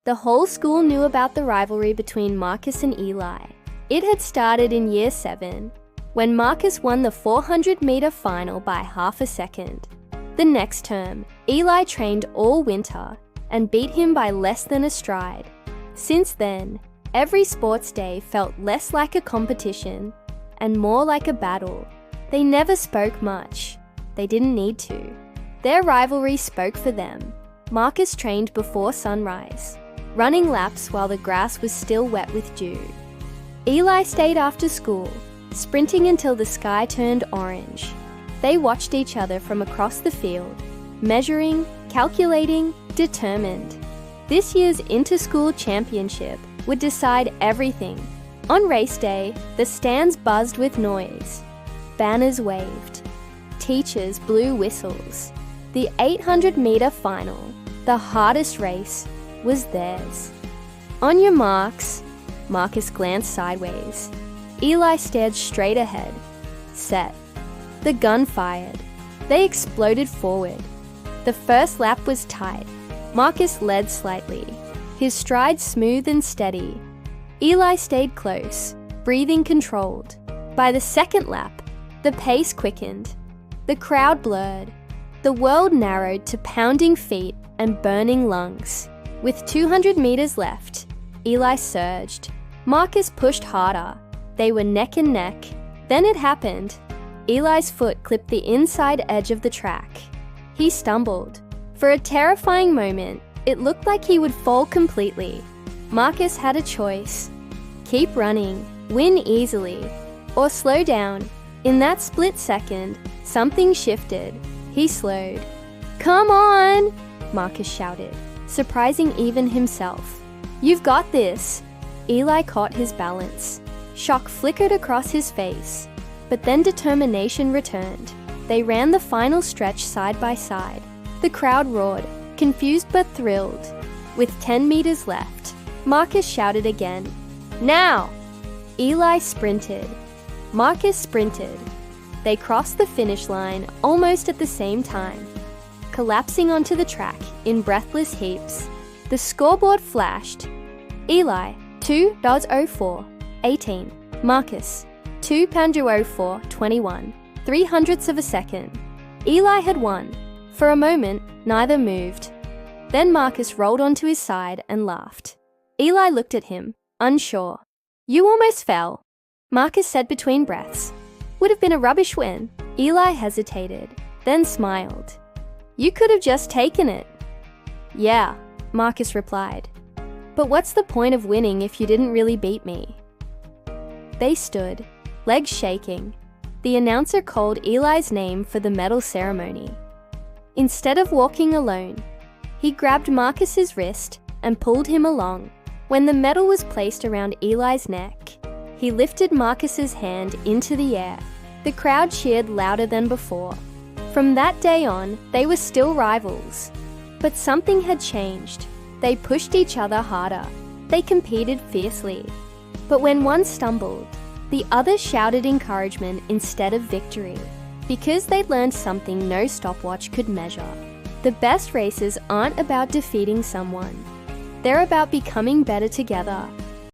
The whole school knew about the rivalry between Marcus and Eli. It had started in Year 7, when Marcus won the 400-meter final by half a second. The next term, Eli trained all winter and beat him by less than a stride. Since then, every sports day felt less like a competition and more like a battle. They never spoke much. They didn't need to. Their rivalry spoke for them. Marcus trained before sunrise, running laps while the grass was still wet with dew. Eli stayed after school, sprinting until the sky turned orange. They watched each other from across the field, measuring, calculating, determined. This year's inter-school championship would decide everything. On race day, the stands buzzed with noise. Banners waved. Teachers blew whistles. The 800-meter final, the hardest race, was theirs. On your marks, Marcus glanced sideways. Eli stared straight ahead. Set. The gun fired. They exploded forward. The first lap was tight. Marcus led slightly, his stride smooth and steady. Eli stayed close, breathing controlled. By the second lap, the pace quickened. The crowd blurred. The world narrowed to pounding feet and burning lungs. With 200 meters left, Eli surged. Marcus pushed harder. They were neck and neck. Then it happened. Eli's foot clipped the inside edge of the track. He stumbled. For a terrifying moment, it looked like he would fall completely. Marcus had a choice. Keep running, win easily, or slow down. In that split second, something shifted. He slowed. "Come on!" Marcus shouted, surprising even himself. "You've got this!" Eli caught his balance. Shock flickered across his face, but then determination returned. They ran the final stretch side by side. The crowd roared, confused but thrilled. With 10 meters left, Marcus shouted again, "Now!" Eli sprinted. Marcus sprinted. They crossed the finish line almost at the same time. Collapsing onto the track in breathless heaps, the scoreboard flashed. Eli, 2:04.18. Marcus, 2:04.21. 0.03 of a second. Eli had won. For a moment, neither moved. Then Marcus rolled onto his side and laughed. Eli looked at him, unsure. "You almost fell," Marcus said between breaths. "Would have been a rubbish win." Eli hesitated, then smiled. "You could have just taken it." "Yeah," Marcus replied. "But what's the point of winning if you didn't really beat me?" They stood, legs shaking. The announcer called Eli's name for the medal ceremony. Instead of walking alone, he grabbed Marcus's wrist and pulled him along. When the medal was placed around Eli's neck, he lifted Marcus's hand into the air. The crowd cheered louder than before. From that day on, they were still rivals. But something had changed. They pushed each other harder. They competed fiercely. But when one stumbled, the other shouted encouragement instead of victory, because they'd learned something no stopwatch could measure. The best races aren't about defeating someone. They're about becoming better together.